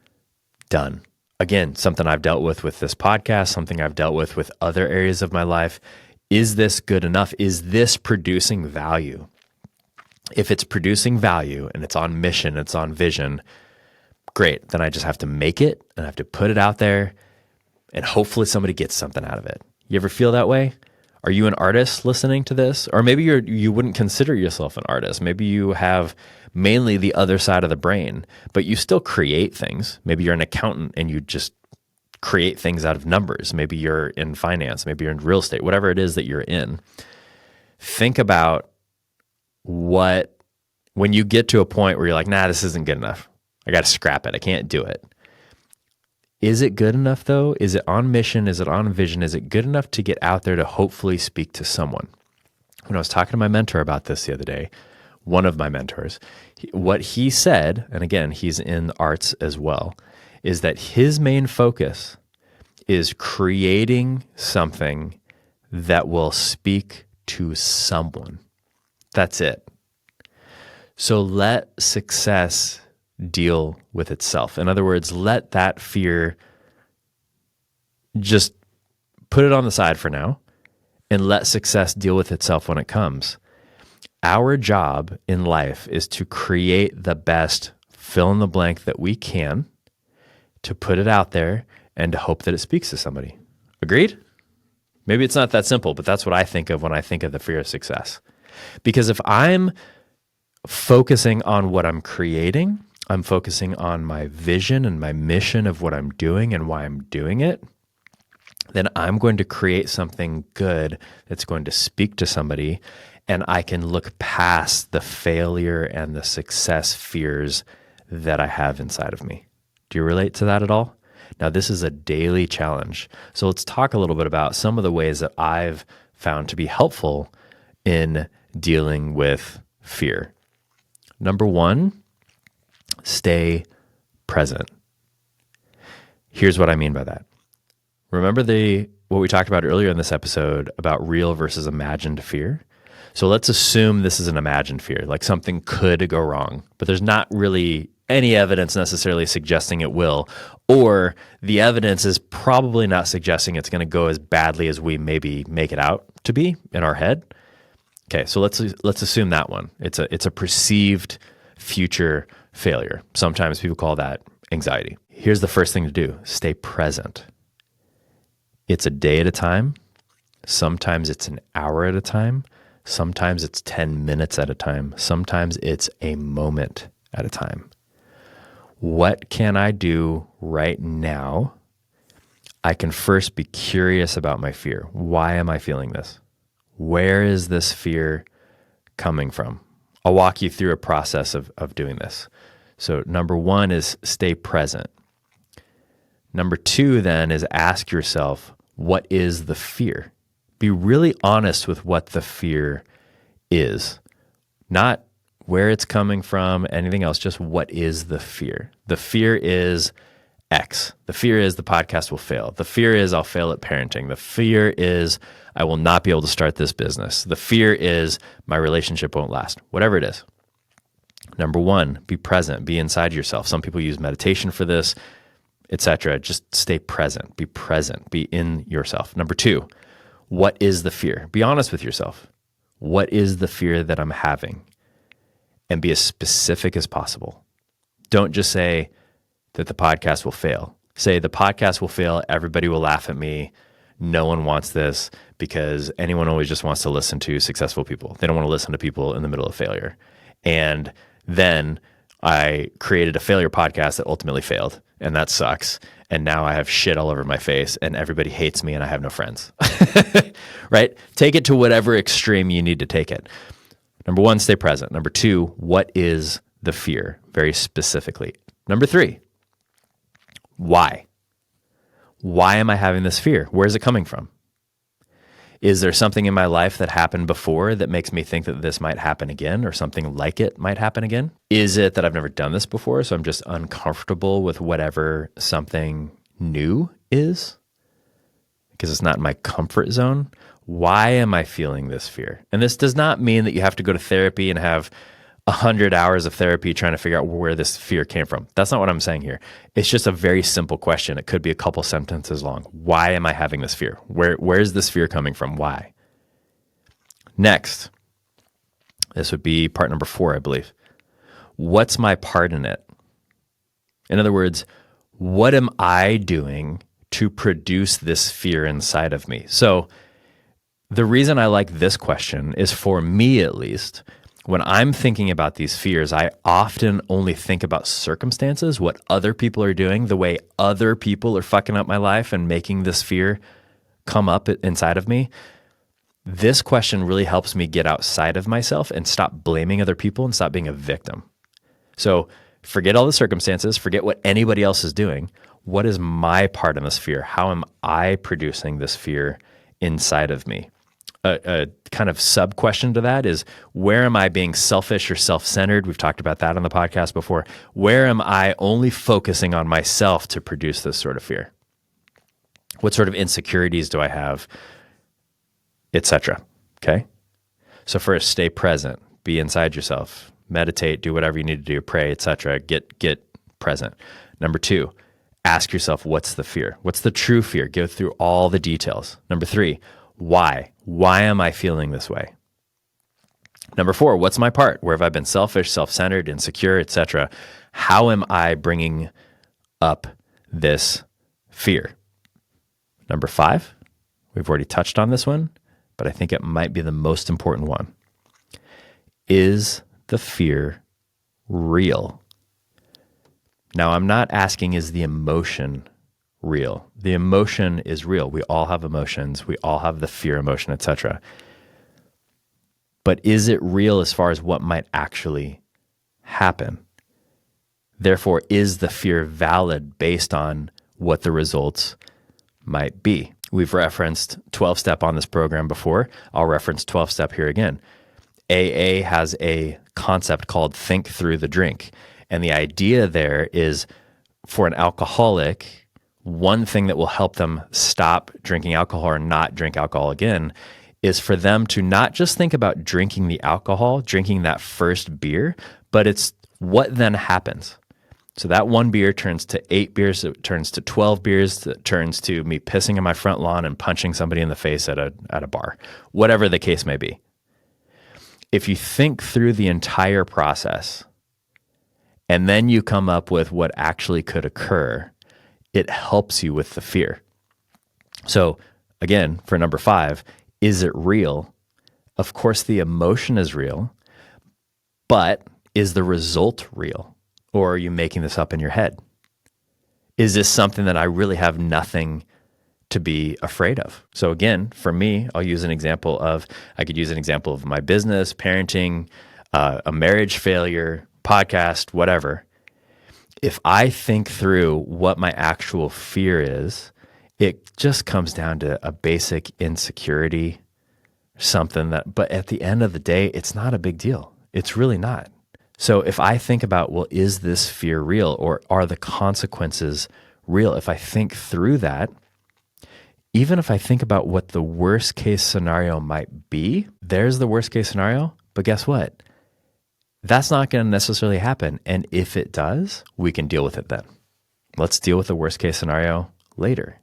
done? Again, something I've dealt with this podcast, something I've dealt with other areas of my life. Is this good enough? Is this producing value? If it's producing value and it's on mission, it's on vision, great. Then I just have to make it and I have to put it out there and hopefully somebody gets something out of it. You ever feel that way? Are you an artist listening to this? Or maybe you wouldn't consider yourself an artist. Maybe you have mainly the other side of the brain, but you still create things. Maybe you're an accountant and you just create things out of numbers. Maybe you're in finance. Maybe you're in real estate, whatever it is that you're in. Think about when you get to a point where you're like, nah, this isn't good enough. I got to scrap it. I can't do it. Is it good enough though? Is it on mission? Is it on vision? Is it good enough to get out there to hopefully speak to someone? When I was talking to my mentor about this the other day, one of my mentors, what he said, and again, he's in arts as well, is that his main focus is creating something that will speak to someone. That's it. So let success deal with itself. In other words, let that fear, just put it on the side for now and let success deal with itself when it comes. Our job in life is to create the best fill in the blank that we can, to put it out there and to hope that it speaks to somebody. Agreed? Maybe it's not that simple, but that's what I think of when I think of the fear of success. Because if I'm focusing on what I'm creating, I'm focusing on my vision and my mission of what I'm doing and why I'm doing it, then I'm going to create something good that's going to speak to somebody, and I can look past the failure and the success fears that I have inside of me. Do you relate to that at all? Now, this is a daily challenge. So let's talk a little bit about some of the ways that I've found to be helpful in dealing with fear. Number one, stay present. Here's what I mean by that. Remember what we talked about earlier in this episode about real versus imagined fear? So let's assume this is an imagined fear, like something could go wrong, but there's not really any evidence necessarily suggesting it will, or the evidence is probably not suggesting it's going to go as badly as we maybe make it out to be in our head. Okay, so let's assume that one. It's a perceived future failure. Sometimes people call that anxiety. Here's the first thing to do. Stay present. It's a day at a time. Sometimes it's an hour at a time. Sometimes it's 10 minutes at a time. Sometimes it's a moment at a time. What can I do right now? I can first be curious about my fear. Why am I feeling this? Where is this fear coming from? I'll walk you through a process of doing this. So number one is stay present. Number two then is ask yourself, what is the fear? Be really honest with what the fear is. Not where it's coming from, anything else, just what is the fear? The fear is X. The fear is the podcast will fail. The fear is I'll fail at parenting. The fear is I will not be able to start this business. The fear is my relationship won't last. Whatever it is. Number one, be present, be inside yourself. Some people use meditation for this, etc. Just stay present, be in yourself. Number two, what is the fear? Be honest with yourself. What is the fear that I'm having? And be as specific as possible. Don't just say that the podcast will fail. say the podcast will fail, everybody will laugh at me, no one wants this, because anyone always just wants to listen to successful people. They don't want to listen to people in the middle of failure. And then I created a failure podcast that ultimately failed, and that sucks. And now I have shit all over my face and everybody hates me and I have no friends, right? Take it to whatever extreme you need to take it. Number one, stay present. Number two, what is the fear? Very specifically. Number three, why? Why am I having this fear? Where is it coming from? Is there something in my life that happened before that makes me think that this might happen again, or something like it might happen again? Is it that I've never done this before, so I'm just uncomfortable with whatever something new is because it's not in my comfort zone? Why am I feeling this fear? And this does not mean that you have to go to therapy and have 100 hours of therapy trying to figure out where this fear came from. That's not what I'm saying here. It's just a very simple question. It could be a couple sentences long. Why am I having this fear? Where is this fear coming from? Why? Next, this would be part number 4, I believe. What's my part in it? In other words, what am I doing to produce this fear inside of me? So the reason I like this question is, for me at least, when I'm thinking about these fears, I often only think about circumstances, what other people are doing, the way other people are fucking up my life and making this fear come up inside of me. This question really helps me get outside of myself and stop blaming other people and stop being a victim. So forget all the circumstances, forget what anybody else is doing. What is my part in this fear? How am I producing this fear inside of me? A kind of sub question to that is, where am I being selfish or self-centered? We've talked about that on the podcast before. Where am I only focusing on myself to produce this sort of fear? What sort of insecurities do I have, etc.? Okay. So first, stay present, be inside yourself, meditate, do whatever you need to do, pray, etc. Get present. Number 2, ask yourself, what's the fear? What's the true fear? Go through all the details. Number 3, why? Why am I feeling this way? Number 4, what's my part? Where have I been selfish, self-centered, insecure, etc.? How am I bringing up this fear? Number 5, we've already touched on this one, but I think it might be the most important one. Is the fear real? Now, I'm not asking, is the emotion real? The emotion is real. We all have emotions. We all have the fear emotion, etc. But is it real as far as what might actually happen? Therefore, is the fear valid based on what the results might be? We've referenced 12-step on this program before. I'll reference 12-step here again. AA has a concept called think through the drink. And the idea there is, for an alcoholic, one thing that will help them stop drinking alcohol or not drink alcohol again is for them to not just think about drinking the alcohol, drinking that first beer, but it's what then happens. So that one beer turns to 8 beers, it turns to 12 beers, it turns to me pissing in my front lawn and punching somebody in the face at a bar, whatever the case may be. If you think through the entire process and then you come up with what actually could occur, it helps you with the fear. So again, for number 5, is it real? Of course, the emotion is real, but is the result real? Or are you making this up in your head? Is this something that I really have nothing to be afraid of? So again, for me, I could use an example of my business, parenting, a marriage failure, podcast, whatever. If I think through what my actual fear is, it just comes down to a basic insecurity, but at the end of the day, it's not a big deal. It's really not. So if I think about, well, is this fear real, or are the consequences real? If I think through that, even if I think about what the worst case scenario might be, there's the worst case scenario, but guess what? That's not going to necessarily happen. And if it does, we can deal with it then. Let's deal with the worst case scenario later.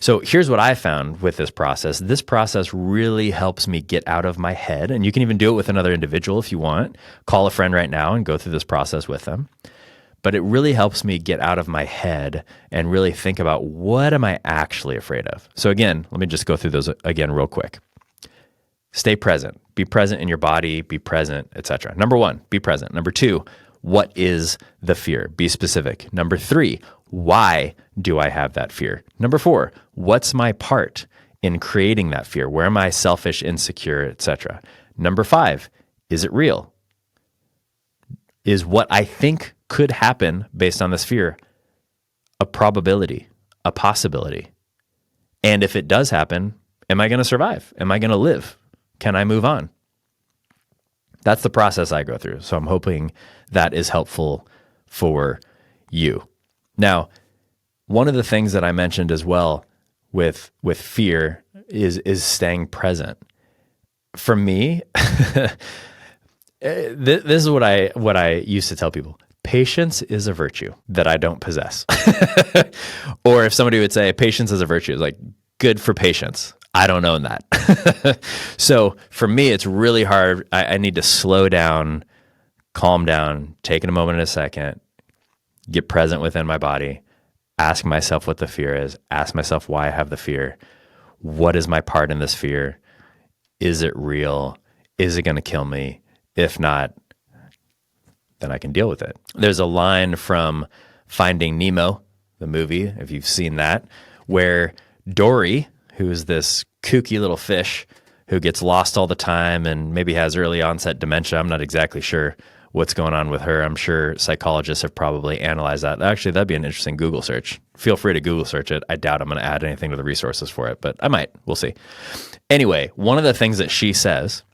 So here's what I found with this process. This process really helps me get out of my head. And you can even do it with another individual if you want. Call a friend right now and go through this process with them. but it really helps me get out of my head and really think about what am I actually afraid of. So again, let me just go through those again real quick. Stay present. Be present in your body, be present, etc. Number 1, be present. Number 2, what is the fear? Be specific. Number 3, why do I have that fear? Number 4, what's my part in creating that fear? Where am I selfish, insecure, etc.? Number 5, is it real? Is what I think could happen based on this fear a probability, a possibility? And if it does happen, am I going to survive? Am I going to live? Can I move on? That's the process I go through. So I'm hoping that is helpful for you. Now, one of the things that I mentioned as well with fear is staying present. For me, this is what I used to tell people. Patience is a virtue that I don't possess. Or if somebody would say patience is a virtue, it's like good for patience. I don't own that. So for me, it's really hard. I need to slow down, calm down, take a moment and a second, get present within my body, ask myself what the fear is, ask myself why I have the fear. What is my part in this fear? Is it real? Is it going to kill me? If not, then I can deal with it. There's a line from Finding Nemo, the movie, if you've seen that, where Dory, who is this kooky little fish who gets lost all the time and maybe has early onset dementia. I'm not exactly sure what's going on with her. I'm sure psychologists have probably analyzed that. Actually, that'd be an interesting Google search. Feel free to Google search it. I doubt I'm going to add anything to the resources for it, but I might. We'll see. Anyway, one of the things that she says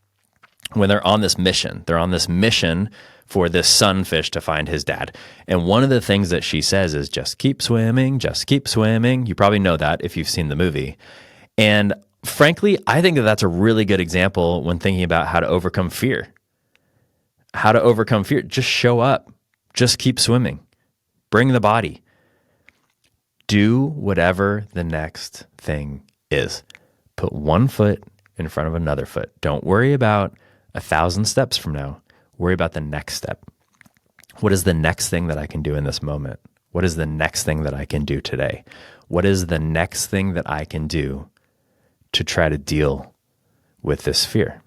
when they're on this mission for this sunfish to find his dad. And one of the things that she says is just keep swimming, just keep swimming. You probably know that if you've seen the movie. And frankly, I think that that's a really good example when thinking about how to overcome fear. How to overcome fear. Just show up. Just keep swimming. Bring the body. Do whatever the next thing is. Put one foot in front of another foot. Don't worry about 1,000 steps from now. Worry about the next step. What is the next thing that I can do in this moment? What is the next thing that I can do today? What is the next thing that I can do to try to deal with this fear?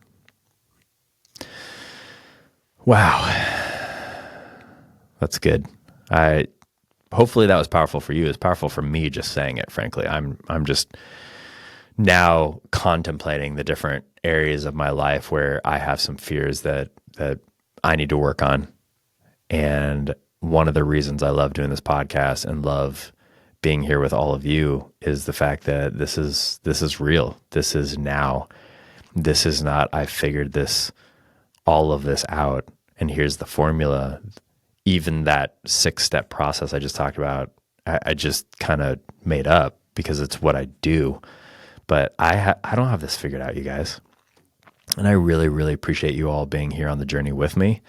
Wow. That's good. Hopefully that was powerful for you. It's powerful for me just saying it, frankly. I'm just now contemplating the different areas of my life where I have some fears that I need to work on. And one of the reasons I love doing this podcast and love being here with all of you is the fact that this is real. This is now. This is not, I figured all of this out, and here's the formula. Even that 6-step process I just talked about, I just kind of made up because it's what I do. But I don't have this figured out, you guys. And I really, really appreciate you all being here on the journey with me,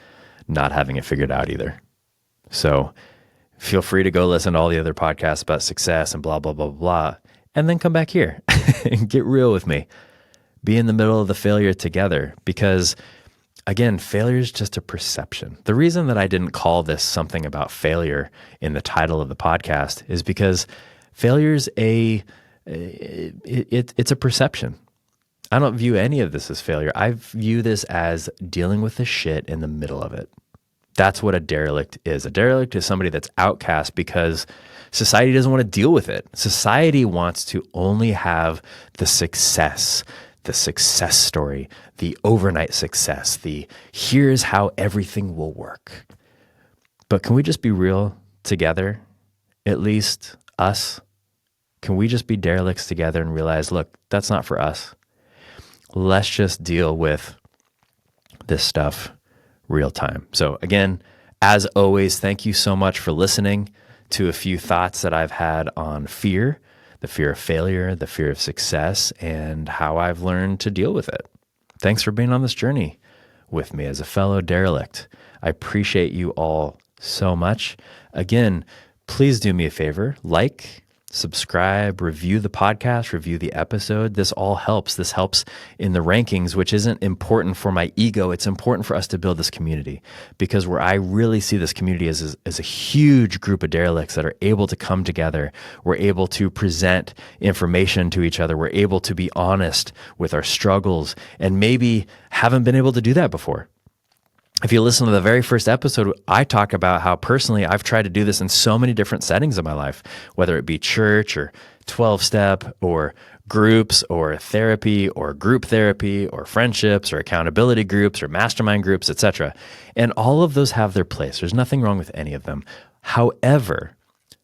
not having it figured out either. So feel free to go listen to all the other podcasts about success and blah, blah, blah, blah, and then come back here and get real with me. Be in the middle of the failure together because, again, failure is just a perception. The reason that I didn't call this something about failure in the title of the podcast is because failure's it's a perception. I don't view any of this as failure. I view this as dealing with the shit in the middle of it. That's what a derelict is. A derelict is somebody that's outcast because society doesn't want to deal with it. Society wants to only have the success story, the overnight success, here's how everything will work. But can we just be real together? At least us? Can we just be derelicts together and realize, look, that's not for us. Let's just deal with this stuff real time. So again, as always, thank you so much for listening to a few thoughts that I've had on fear, the fear of failure, the fear of success, and how I've learned to deal with it. Thanks for being on this journey with me as a fellow derelict. I appreciate you all so much. Again, please do me a favor, like, subscribe, review the podcast, review the episode. This all helps. This helps in the rankings, which isn't important for my ego. It's important for us to build this community, because where I really see this community as a huge group of derelicts that are able to come together. We're able to present information to each other. We're able to be honest with our struggles and maybe haven't been able to do that before. If you listen to the very first episode, I talk about how personally I've tried to do this in so many different settings of my life, whether it be church or 12-step or groups or therapy or group therapy or friendships or accountability groups or mastermind groups, etc. And all of those have their place. There's nothing wrong with any of them. However,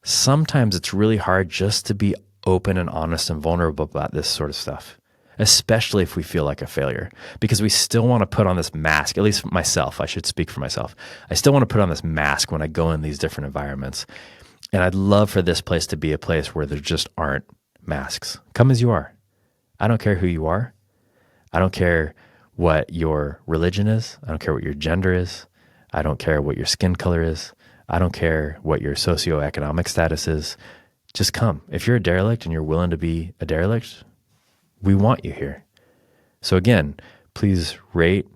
sometimes it's really hard just to be open and honest and vulnerable about this sort of stuff, especially if we feel like a failure, because we still want to put on this mask. At least myself, I should speak for myself. I still want to put on this mask when I go in these different environments. And I'd love for this place to be a place where there just aren't masks. Come as you are. I don't care who you are. I don't care what your religion is. I don't care what your gender is. I don't care what your skin color is. I don't care what your socioeconomic status is. Just come. If you're a derelict and you're willing to be a derelict, we want you here. So again, please rate,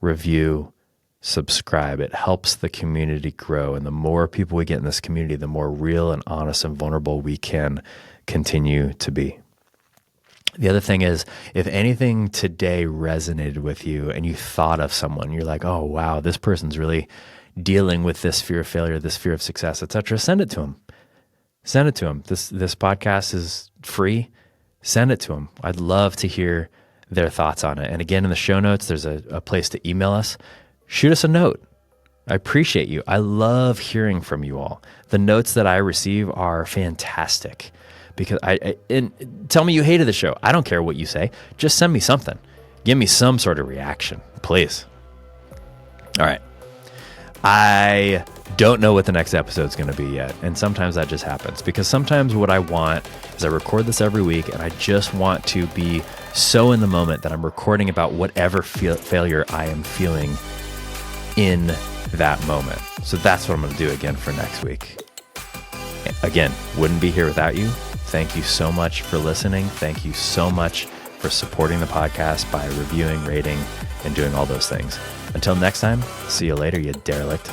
review, subscribe. It helps the community grow. And the more people we get in this community, the more real and honest and vulnerable we can continue to be. The other thing is, if anything today resonated with you and you thought of someone, you're like, oh, wow, this person's really dealing with this fear of failure, this fear of success, etc., send it to them. Send it to them. This podcast is free. Send it to them. I'd love to hear their thoughts on it. And again, in the show notes, there's a place to email us. Shoot us a note. I appreciate you. I love hearing from you all. The notes that I receive are fantastic, because and tell me you hated the show. I don't care what you say. Just send me something. Give me some sort of reaction, please. All right. I don't know what the next episode is going to be yet. And sometimes that just happens, because sometimes what I want is I record this every week and I just want to be so in the moment that I'm recording about whatever failure I am feeling in that moment. So that's what I'm going to do again for next week. Again, wouldn't be here without you. Thank you so much for listening. Thank you so much for supporting the podcast by reviewing, rating, and doing all those things. Until next time, see you later, you derelict.